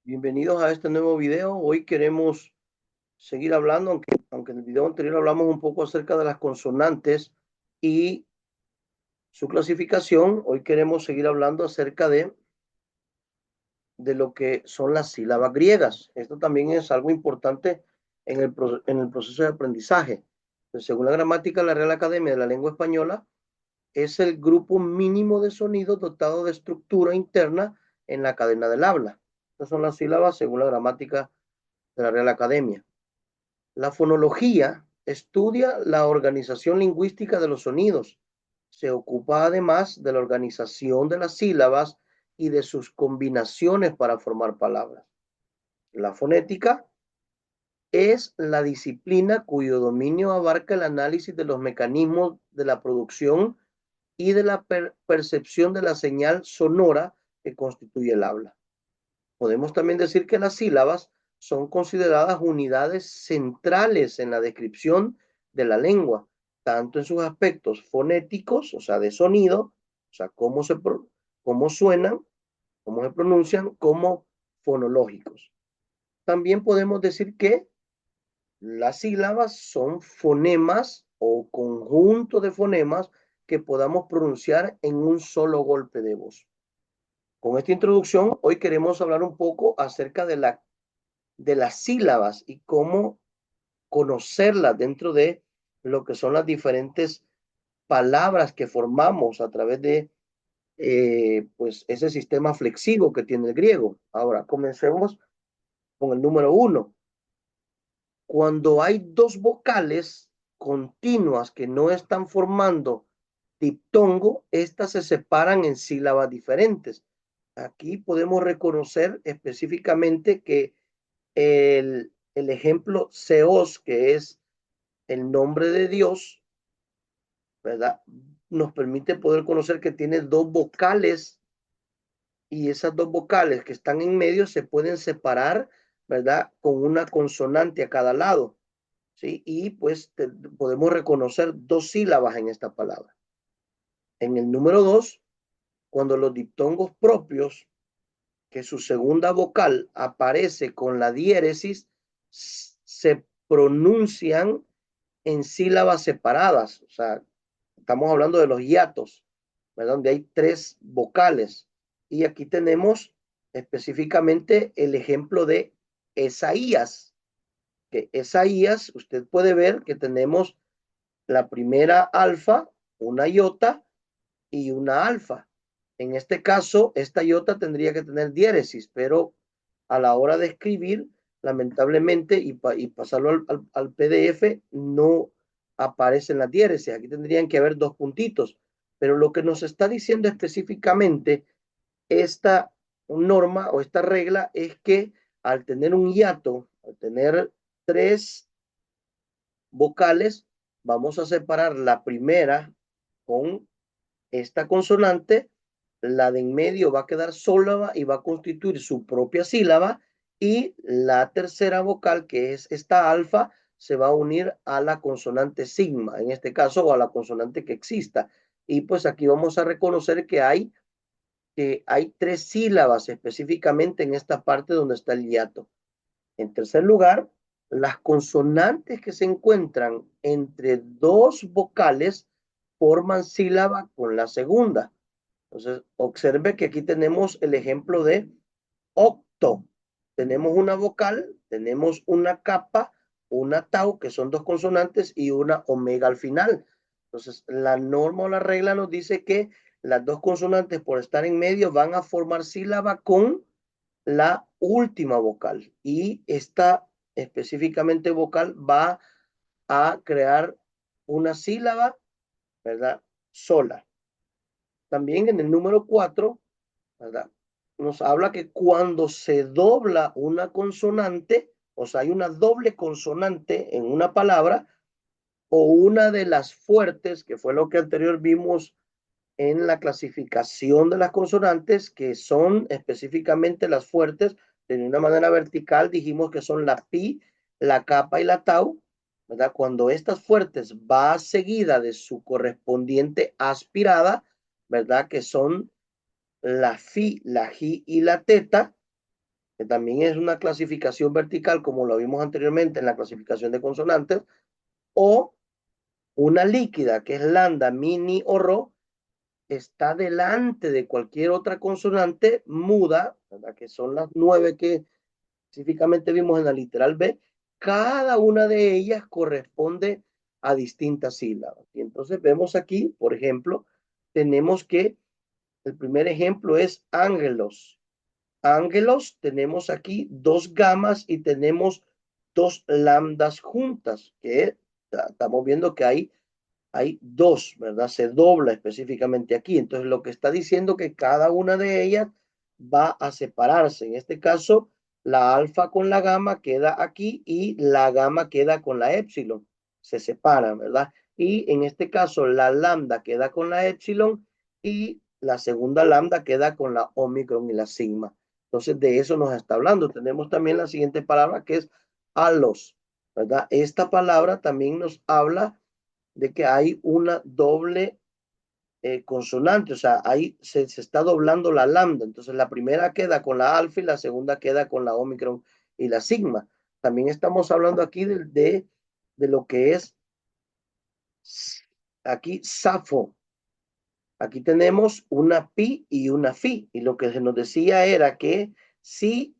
Bienvenidos a este nuevo video. Hoy queremos seguir hablando, aunque en el video anterior hablamos un poco acerca de las consonantes y su clasificación. Hoy queremos seguir hablando acerca de lo que son las sílabas griegas. Esto también es algo importante en el proceso de aprendizaje. Pues, según la gramática de la Real Academia de la Lengua Española, es el grupo mínimo de sonidos dotado de estructura interna en la cadena del habla. Estas son las sílabas según la gramática de la Real Academia. La fonología estudia la organización lingüística de los sonidos. Se ocupa además de la organización de las sílabas y de sus combinaciones para formar palabras. La fonética es la disciplina cuyo dominio abarca el análisis de los mecanismos de la producción y de la percepción de la señal sonora que constituye el habla. Podemos también decir que las sílabas son consideradas unidades centrales en la descripción de la lengua, tanto en sus aspectos fonéticos, o sea, de sonido, o sea, cómo suenan, cómo se pronuncian, como fonológicos. También podemos decir que las sílabas son fonemas o conjunto de fonemas que podamos pronunciar en un solo golpe de voz. Con esta introducción, hoy queremos hablar un poco acerca de las sílabas y cómo conocerlas dentro de lo que son las diferentes palabras que formamos a través de pues ese sistema flexivo que tiene el griego. Ahora, comencemos con el número 1. Cuando hay dos vocales continuas que no están formando diptongo, estas se separan en sílabas diferentes. Aquí podemos reconocer específicamente que el ejemplo Seos, que es el nombre de Dios, ¿verdad? Nos permite poder conocer que tiene dos vocales y esas dos vocales que están en medio se pueden separar, ¿verdad? Con una consonante a cada lado, ¿sí? Y pues podemos reconocer dos sílabas en esta palabra. En el número 2, cuando los diptongos propios, que su segunda vocal aparece con la diéresis, se pronuncian en sílabas separadas. O sea, estamos hablando de los hiatos, ¿verdad? Donde hay tres vocales. Y aquí tenemos específicamente el ejemplo de Esaías, que Esaías, usted puede ver que tenemos la primera alfa, una iota y una alfa. En este caso, esta iota tendría que tener diéresis, pero a la hora de escribir, lamentablemente, y pasarlo al PDF, no aparecen las diéresis. Aquí tendrían que haber dos puntitos. Pero lo que nos está diciendo específicamente esta norma o esta regla es que al tener un hiato, al tener tres vocales, vamos a separar la primera con esta consonante, la de en medio va a quedar sola y va a constituir su propia sílaba y la tercera vocal, que es esta alfa, se va a unir a la consonante sigma, en este caso, o a la consonante que exista. Y pues aquí vamos a reconocer que hay tres sílabas específicamente en esta parte donde está el hiato. En tercer lugar, las consonantes que se encuentran entre dos vocales forman sílaba con la segunda. Entonces, observe que aquí tenemos el ejemplo de octo. Tenemos una vocal, tenemos una capa, una tau, que son dos consonantes, y una omega al final. Entonces, la norma o la regla nos dice que las dos consonantes, por estar en medio, van a formar sílaba con la última vocal. Y esta específicamente vocal va a crear una sílaba, ¿verdad? Sola. También en el número 4, ¿verdad? Nos habla que cuando se dobla una consonante, o sea, hay una doble consonante en una palabra, o una de las fuertes, que fue lo que anterior vimos en la clasificación de las consonantes, que son específicamente las fuertes, de una manera vertical, dijimos que son la pi, la capa y la tau, ¿verdad? Cuando estas fuertes va seguida de su correspondiente aspirada, ¿verdad? Que son la fi, la ji y la teta, que también es una clasificación vertical, como lo vimos anteriormente en la clasificación de consonantes, o una líquida, que es lambda, mini o ro, está delante de cualquier otra consonante muda, ¿verdad? Que son las 9 que específicamente vimos en la literal B. Cada una de ellas corresponde a distintas sílabas. Y entonces vemos aquí, por ejemplo, tenemos que el primer ejemplo es ángelos. Ángelos, tenemos aquí dos gamas y tenemos dos lambdas juntas, que estamos viendo que hay dos, ¿verdad? Se dobla específicamente aquí. Entonces, lo que está diciendo que cada una de ellas va a separarse. En este caso, la alfa con la gamma queda aquí y la gamma queda con la épsilon. Se separan, ¿verdad? Y en este caso, la lambda queda con la épsilon y la segunda lambda queda con la omicron y la sigma. Entonces, de eso nos está hablando. Tenemos también la siguiente palabra que es alos, ¿verdad? Esta palabra también nos habla de que hay una doble consonante, o sea, ahí se está doblando la lambda. Entonces, la primera queda con la alfa y la segunda queda con la omicron y la sigma. También estamos hablando aquí de lo que es aquí Safo. Aquí tenemos una pi y una fi. Y lo que se nos decía era que si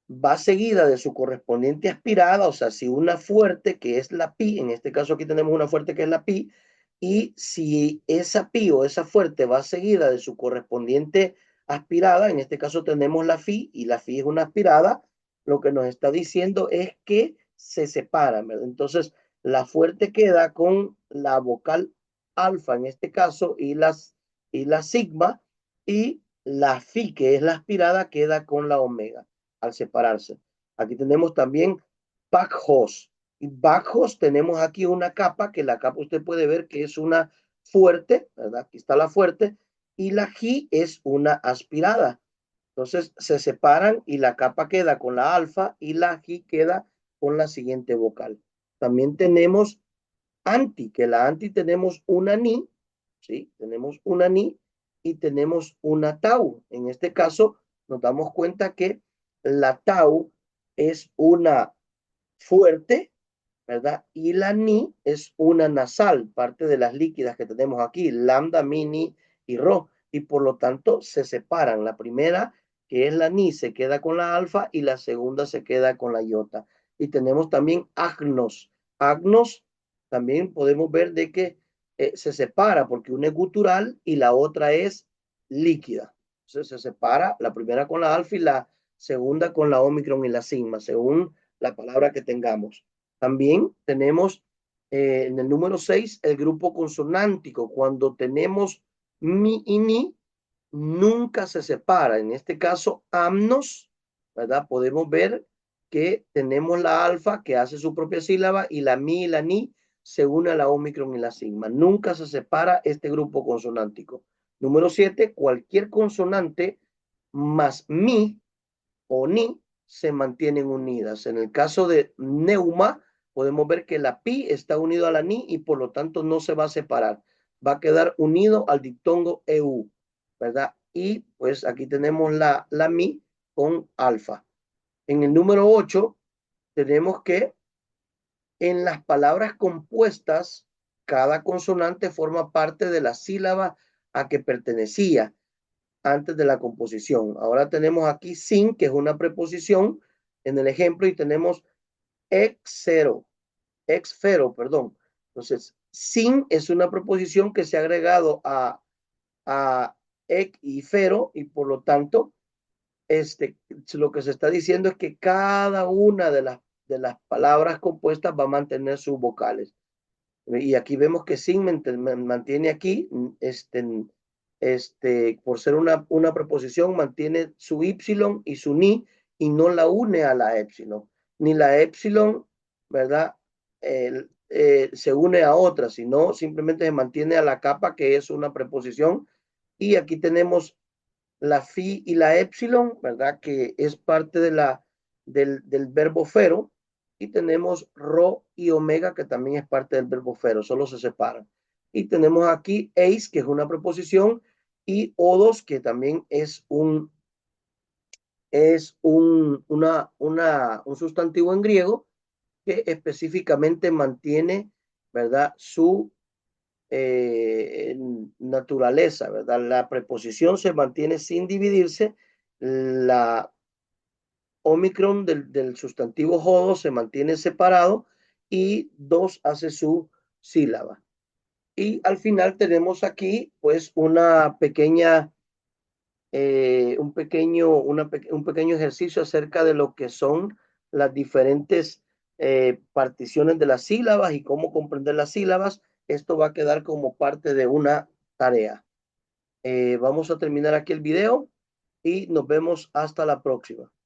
va seguida de su correspondiente aspirada, o sea, si una fuerte que es la pi, en este caso aquí tenemos una fuerte que es la pi, y si esa pi o esa fuerte va seguida de su correspondiente aspirada, en este caso tenemos la fi y la fi es una aspirada, lo que nos está diciendo es que se separan, ¿verdad? Entonces, la fuerte queda con la vocal alfa en este caso y la sigma, y la fi, que es la aspirada, queda con la omega al separarse. Aquí tenemos también bajos. Y bajos tenemos aquí una capa, que la capa usted puede ver que es una fuerte, ¿verdad? Aquí está la fuerte, y la G es una aspirada. Entonces se separan y la capa queda con la alfa y la G queda con la siguiente vocal. También tenemos anti, que la anti tenemos una ni, ¿sí? Tenemos una ni y tenemos una tau. En este caso nos damos cuenta que la tau es una fuerte, ¿verdad? Y la ni es una nasal, parte de las líquidas que tenemos aquí, lambda, mini y rho. Y por lo tanto se separan. La primera, que es la ni, se queda con la alfa y la segunda se queda con la iota. Y tenemos también agnos. Agnos también podemos ver de que se separa porque una es gutural y la otra es líquida. Entonces se separa la primera con la alfa y la segunda con la omicron y la sigma, según la palabra que tengamos. También tenemos en el número 6 el grupo consonántico. Cuando tenemos mi y ni, nunca se separa. En este caso, amnos, ¿verdad? Podemos ver que tenemos la alfa que hace su propia sílaba y la mi y la ni se une a la omicron y la sigma. Nunca se separa este grupo consonántico. Número 7, cualquier consonante más mi o ni se mantienen unidas. En el caso de neuma, podemos ver que la pi está unido a la ni y por lo tanto no se va a separar. Va a quedar unido al diptongo EU, ¿verdad? Y pues aquí tenemos la mi con alfa. En el número 8 tenemos que en las palabras compuestas, cada consonante forma parte de la sílaba a que pertenecía antes de la composición. Ahora tenemos aquí sin, que es una preposición en el ejemplo, y tenemos exero, exfero, perdón. Entonces, sin es una preposición que se ha agregado a ex y fero, y por lo tanto, lo que se está diciendo es que cada una de las palabras compuestas va a mantener sus vocales. Y aquí vemos que sin mantiene aquí, por ser una preposición, mantiene su y y su ni y no la une a la épsilon. Ni la épsilon, ¿verdad? Se une a otra, sino simplemente se mantiene a la capa que es una preposición. Y aquí tenemos la fi y la épsilon, ¿verdad? Que es parte del verbo fero. Y tenemos rho y omega, que también es parte del verbo fero, solo se separan. Y tenemos aquí eis, que es una preposición, y odos, que también es es un sustantivo en griego que específicamente mantiene, ¿verdad? Su naturaleza, ¿verdad? La preposición se mantiene sin dividirse. La Omicron del sustantivo jodo se mantiene separado y dos hace su sílaba. Y al final tenemos aquí pues una pequeña, un pequeño ejercicio acerca de lo que son las diferentes particiones de las sílabas y cómo comprender las sílabas. Esto va a quedar como parte de una tarea. Vamos a terminar aquí el video y nos vemos hasta la próxima.